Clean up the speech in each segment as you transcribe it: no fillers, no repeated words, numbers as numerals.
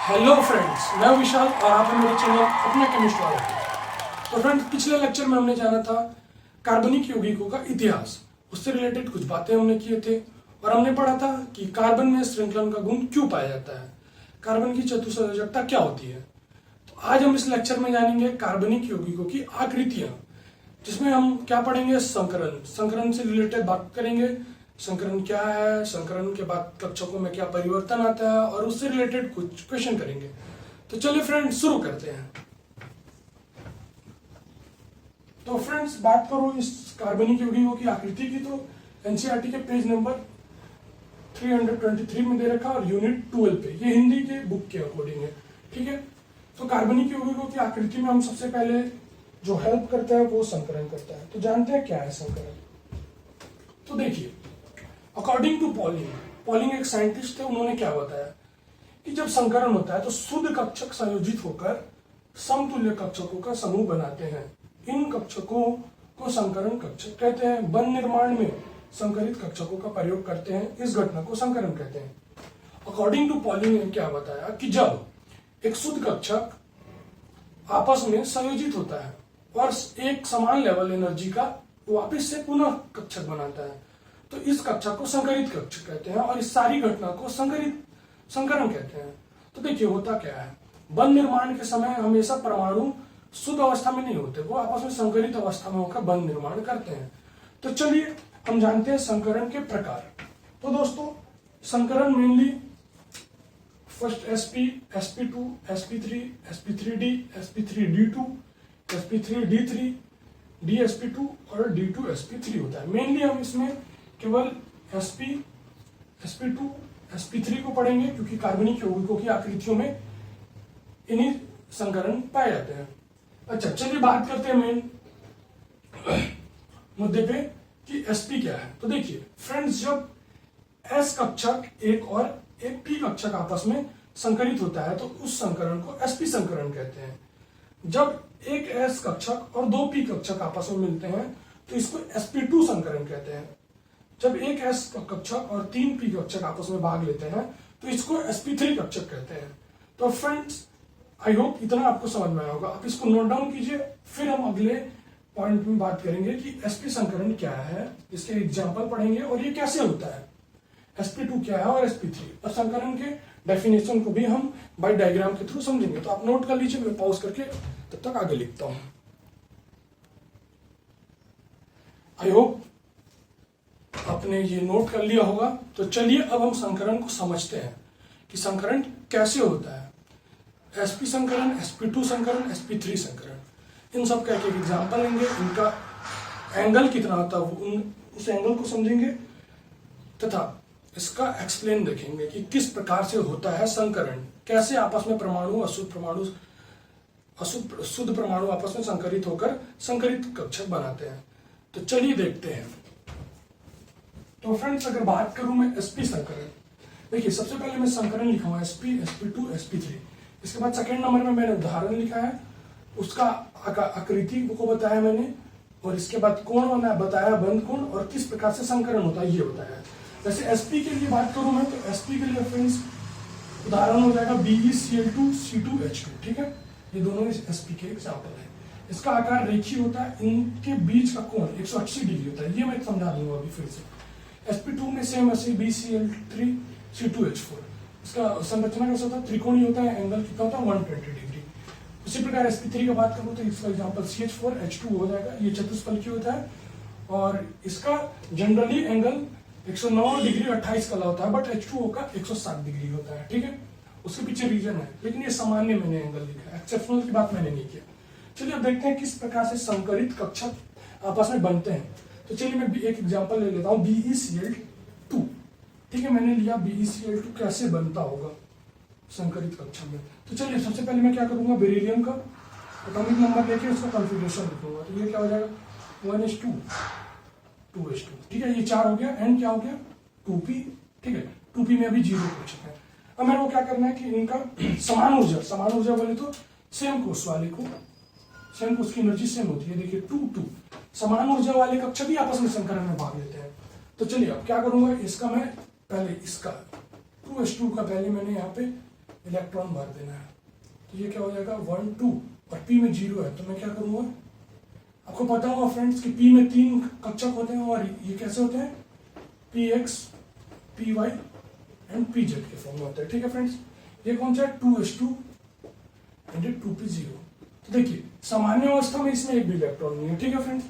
Hello friends, मैं विशाल और आप हैं मेरे चैनल अपने केमिस्ट वाले। तो फ्रेंड्स, पिछले लेक्चर में हमने जाना था कार्बनिक यौगिकों का इतिहास। उससे रिलेटेड कुछ बातें हमने किए थे और हमने पढ़ा था कि कार्बन में श्रृंखलन का गुण क्यों पाया जाता है, कार्बन की चतुस्संयोजकता क्या होती है। तो आज हम इस लेक्चर में जानेंगे कार्बनिक यौगिकों की आकृतियां, जिसमें हम क्या पढ़ेंगे, संकरण। संकरण से रिलेटेड बात करेंगे, संकरण क्या है, संकरण के बाद कक्षकों में क्या परिवर्तन आता है और उससे रिलेटेड कुछ क्वेश्चन करेंगे। तो चलिए फ्रेंड्स, शुरू करते हैं। तो फ्रेंड्स, बात करो इस कार्बनिक यौगिकों की आकृति की, तो एनसीईआरटी के पेज नंबर 323 में दे रखा और यूनिट 12 पे, ये हिंदी के बुक के अकॉर्डिंग है, ठीक है। तो कार्बनिक यौगिकों की आकृति में हम सबसे पहले जो हेल्प करता है वो संकरण करता है। तो जानते हैं क्या है संकरण। तो देखिए, अकॉर्डिंग टू पॉलिंग एक साइंटिस्ट थे, उन्होंने क्या बताया कि जब संकरण होता है तो शुद्ध कक्षक संयोजित होकर समतुल्य कक्षकों का समूह बनाते हैं। इन कक्षकों को संकरण कक्षक कहते हैं। वन निर्माण में संकरित कक्षकों का प्रयोग करते हैं, इस घटना को संकरण कहते हैं। अकॉर्डिंग टू पॉलिंग ने क्या बताया कि जब एक शुद्ध कक्षक आपस में संयोजित होता है और एक समान लेवल एनर्जी का वापस से पुनः कक्षक बनाता है, तो इस कक्षा को संकरित कक्षक कहते हैं और इस सारी घटना को संकरण कहते हैं। तो देखिए, होता क्या है, बंध निर्माण के समय हमेशा परमाणु शुद्ध अवस्था में नहीं होते, वो आपस में संकरित अवस्था में होकर बंध निर्माण करते हैं। तो चलिए हम जानते हैं संकरण के प्रकार। तो दोस्तों, संकरण mainly first sp, sp2, sp3, sp3d, sp3d2, sp3d3, dsp2 और d2sp3 होता है। मेनली हम इसमें केवल sp, sp2, sp3 को पढ़ेंगे, क्योंकि कार्बनिक यौगिकों की आकृतियों में इन्हीं संकरण पाए जाते हैं। अच्छा, चलिए बात करते हैं मेन मुद्दे पे कि sp क्या है। तो देखिए फ्रेंड्स, जब s कक्षक एक और एक p कक्षक आपस में संकरित होता है तो उस संकरण को sp संकरण कहते हैं। जब एक s कक्षक और दो p कक्षक आपस में मिलते हैं तो इसको sp2 संकरण कहते हैं। जब एक s कक्षक और तीन p कक्षक आपस में भाग लेते हैं तो इसको sp3 कक्षक कहते हैं। तो फ्रेंड्स, आई होप इतना आपको समझ में आया होगा। आप इसको नोट डाउन कीजिए, फिर हम अगले पॉइंट में बात करेंगे कि sp संकरण क्या है, इसके एग्जाम्पल पढ़ेंगे और ये कैसे होता है, sp2 क्या है और sp3, और संकरण के डेफिनेशन को भी हम बाय डायग्राम के थ्रू समझेंगे। तो आप नोट कर लीजिए, मैं पॉज करके तब तक आगे लिखता हूं। आई होप आपने ये नोट कर लिया होगा। तो चलिए अब हम संकरण को समझते हैं कि संकरण कैसे होता है। sp संकरण, sp2 संकरण, sp3 संकरण, इन सब का एक एक एग्जाम्पल लेंगे, इनका एंगल कितना होता है उस एंगल को समझेंगे तथा इसका एक्सप्लेन देखेंगे कि किस प्रकार से होता है संकरण, कैसे आपस में परमाणु शुद्ध परमाणु आपस में संकरित होकर संकरित कक्षक बनाते हैं। तो चलिए देखते हैं। तो फ्रेंड्स, अगर बात करूं मैं sp संकरण, देखिए सबसे पहले मैं संकरण लिखा हुआ sp, sp2, sp3। इसके बाद सेकेंड नंबर में मैंने उदाहरण लिखा है, उसका आकृति को बताया मैंने, और इसके बाद कोण बताया, बंध कोण, और किस प्रकार से संकरण होता है ये बताया। जैसे sp के लिए बात करूं मैं, तो sp के लिए फ्रेंड्स उदाहरण हो जाएगा BeCl2C2H2, ठीक है। ये दोनों इस sp के एग्जाम्पल है। इसका आकार रेखीय होता है, इनके बीच का कोण 180 डिग्री होता है, ये मैं समझा दूंगा अभी फिर से। sp2 में सेम ऐसे BeCl3C2H4, इसका संरचना कैसा होता है, त्रिकोणीय होता है, एंगल कितना होता है 120 डिग्री। उसी प्रकार sp3 का बात करूं तो इसका एग्जाम्पल CH4H2 हो जाएगा, ये चतुष्फलकीय होता है और इसका जनरली एंगल 109 डिग्री 28 कला होता है, बट H2O का 107 डिग्री होता है, ठीक है। उसके पीछे रीजन है, लेकिन ये सामान्य मैंने एंगल लिखा है, एक्सेप्शनल की बात मैंने नहीं किया। चलिए अब देखते हैं किस प्रकार से संकरित कक्षक आपस में बनते हैं। तो चलिए मैं एक एग्जांपल ले लेता हूँ, BeCl2, ठीक है। मैंने लिया BeCl2 कैसे बनता होगा संकरित कक्षक में। तो चलिए सबसे पहले मैं क्या करूंगा, बेरिलियम का एटॉमिक नंबर लेके उसका कॉन्फ़िगरेशन लिखूंगा। तो ये क्या हो जाएगा 1s2 2s2, ठीक है। ये 4 हो गया, एंड क्या हो गया 2p, ठीक है। 2p में अभी 0 कक्षक है। अब मेरे को क्या करना है कि इनका समान ऊर्जा बोले तो सेम कोष वाले को, सेम कोष की एनर्जी सेम होती है। देखिए 2 समान ऊर्जा वाले कक्षक भी आपस में संकरण में भाग लेते हैं। तो चलिए अब क्या करूंगा, इसका मैं पहले इसका 2s2 का पहले मैंने यहाँ पे इलेक्ट्रॉन भर देना है। तो ये क्या हो जाएगा 1 2 और p में 0 है, तो मैं क्या करूंगा, आपको पता होगा फ्रेंड्स कि p में 3 कक्षक होते हैं और ये कैसे होते हैं, px py एंड pz के फॉर्म में होता है। ठीक है फ्रेंड्स, ये कौन सा है 2s2 एंड 2p0। तो देखिए सामान्य अवस्था में इसमें एक भी इलेक्ट्रॉन नहीं है। ठीक है फ्रेंड्स,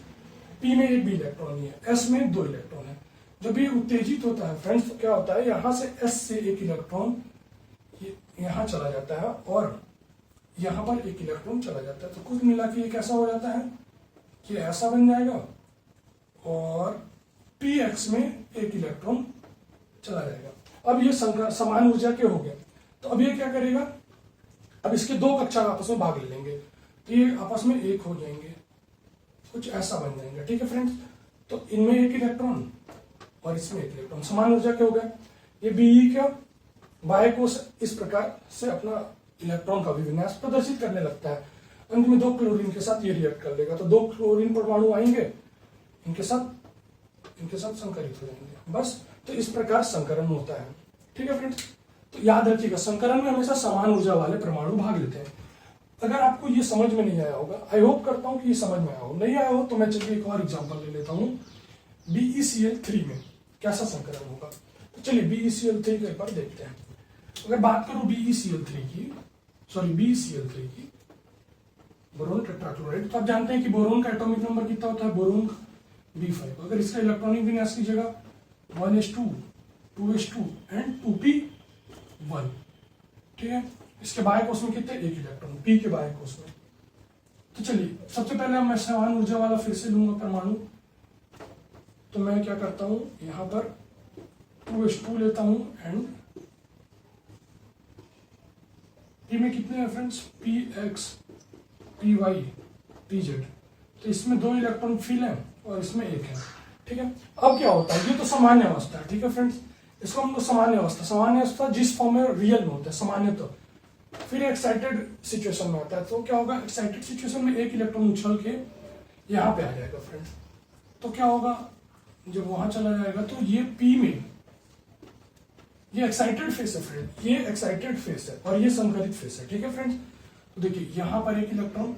p में एक भी इलेक्ट्रॉन नहीं है, s में 2 इलेक्ट्रॉन है। जब ये उत्तेजित होता है फ्रेंड्स तो क्या होता है, यहाँ से s से एक इलेक्ट्रॉन यहाँ चला जाता है और यहाँ पर एक इलेक्ट्रॉन चला जाता है। तो कुल मिला के ये कैसा हो जाता है कि ऐसा बन जाएगा और px में एक इलेक्ट्रॉन चला जाएगा। अब ये समान ऊर्जा के हो गए। तो अब ये क्या करेगा, अब इसके दो कक्षा आपस में भाग ले लेंगे तो ये आपस में एक हो जाएंगे, कुछ ऐसा बन जाएंगे। ठीक है फ्रेंड्स, तो इनमें एक इलेक्ट्रॉन और इसमें एक इलेक्ट्रॉन, समान ऊर्जा के हो गए। ये Be क्या बाह्य कोश इस प्रकार से अपना इलेक्ट्रॉन का विन्यास प्रदर्शित करने लगता है। अंत में 2 क्लोरीन के साथ ये रिएक्ट कर लेगा, तो 2 क्लोरीन परमाणु आएंगे, इनके साथ संकरित हो जाएंगे, बस। तो इस प्रकार संकरण होता है। ठीक है फ्रेंड्स, तो याद रखिएगा संकरण में हमेशा समान ऊर्जा वाले परमाणु भाग लेते हैं। अगर आपको ये समझ में नहीं आया होगा, आई होप करता हूं कि ये समझ में आया हो, नहीं आया हो तो मैं चलिए एक और एग्जांपल ले लेता हूं। BeCl3 में कैसा संकरण होगा, तो चलिए BeCl3 के ऊपर देखते हैं। अगर बात करूं BeCl3 की, बोरोन टेट्राक्लोराइड, तो आप जानते हैं कि बोरोन का एटॉमिक नंबर कितना होता है, बोरोन B5। अगर इसका इलेक्ट्रॉनिक विन्यास कीजिएगा 1s2 2s2 एंड 2p1। ठीक है, इसके बाह्य कोश में कितने, एक इलेक्ट्रॉन p के बाह्य कोश में। तो चलिए सबसे पहले मैं समान ऊर्जा वाला फिर से लूंगा परमाणु। तो मैं क्या करता हूं, यहां पर 2s2 लेता हूं एंड p में कितने हैं फ्रेंड्स, px py pz। तो इसमें 2 इलेक्ट्रॉन फिल है और इसमें एक है। ठीक है, अब क्या होता है, ये तो सामान्य अवस्था है। ठीक है फ्रेंड्स, इसको हम लोग सामान्य अवस्था जिस फॉर्म में रियल में होता है सामान्य, तो फिर एक्साइटेड सिचुएशन में आता है। तो क्या होगा, एक्साइटेड सिचुएशन में एक इलेक्ट्रॉन उछल के यहाँ पे आ जाएगा फ्रेंड्स। तो क्या होगा, जब वहां चला जाएगा तो ये p में, ये एक्साइटेड फेस है फ्रेंड, ये एक्साइटेड फेस है और ये संकरित फेस है। ठीक है फ्रेंड्स, तो देखिए यहाँ पर एक इलेक्ट्रॉन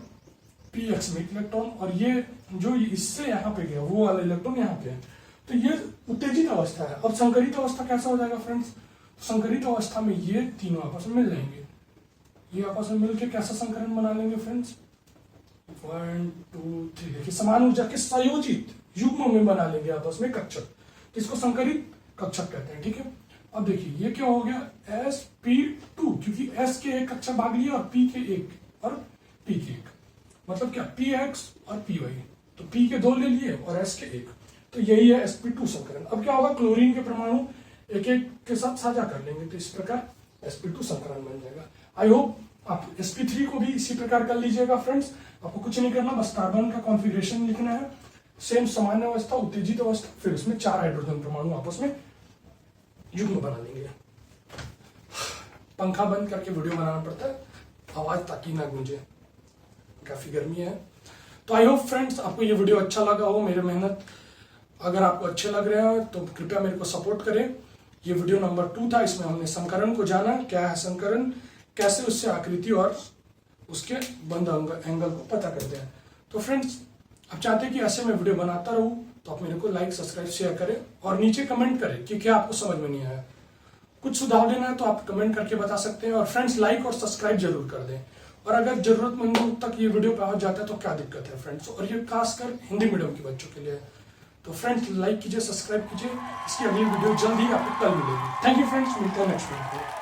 px में एक इलेक्ट्रॉन और ये जो इससे यहाँ पे गया वो वाला इलेक्ट्रॉन यहाँ पे है। तो ये उत्तेजित अवस्था है। अब संकरित अवस्था कैसा हो जाएगा फ्रेंड्स, संकरित अवस्था में ये तीनों आपस में मिल जाएंगे, ये आपस में मिलकर कैसा संकरण बना लेंगे फ्रेंड्स, 1 2 3। देखिए समान ऊर्जा के संयोजित युग्म में बना लेंगे आपस में कक्षक, तो इसको संकरित कक्षक कहते हैं। ठीक है, अब देखिए ये क्या हो गया, sp2, क्योंकि s के एक कक्षक भाग लिया और p के एक और p के एक, मतलब क्या px और py। तो p के 2 ले लिए और s के एक, तो यही है sp2 संकरण। अब क्या होगा, क्लोरीन के परमाणु एक एक के साथ साझा कर लेंगे, तो इस प्रकार sp2 संकरण बन जाएगा। आई होप आप sp3 को भी इसी प्रकार कर लीजिएगा फ्रेंड्स। आपको कुछ नहीं करना, बस कार्बन का कॉन्फ़िगरेशन लिखना है, सेम सामान्य अवस्था, उत्तेजित अवस्था, फिर उसमें 4 हाइड्रोजन परमाणु आपस में युग्म बना लेंगे। पंखा बंद करके वीडियो बनाना पड़ता है, आवाज ताकि ना गूंजे, काफी गर्मी है। तो आई होप फ्रेंड्स आपको ये वीडियो अच्छा लगा हो, मेरी मेहनत अगर आपको अच्छे लग रहे हैं तो कृपया मेरे को सपोर्ट करें। ये वीडियो नंबर 2 था, इसमें हमने संकरण को जाना, क्या है संकरण, कैसे उससे आकृति और उसके बंद एंगल को पता करते हैं। तो फ्रेंड्स आप चाहते हैं कि ऐसे मैं वीडियो बनाता रहूं, तो आप मेरे को लाइक सब्सक्राइब शेयर करें और नीचे कमेंट करें कि क्या आपको समझ में नहीं आया, कुछ सुधार लेना है तो आप कमेंट करके बता सकते हैं। और फ्रेंड्स लाइक और सब्सक्राइब जरूर कर दें, और अगर जरूरतमंदों तक ये वीडियो पहुंच जाता है तो क्या दिक्कत है फ्रेंड्स, और ये खासकर हिंदी मीडियम के बच्चों के लिए। तो फ्रेंड्स लाइक कीजिए, सब्सक्राइब कीजिए, इसकी अगली वीडियो जल्द ही आपको कल मिलेगी। थैंक यू फ्रेंड्स, मिलते हैं नेक्स्ट वीडियो।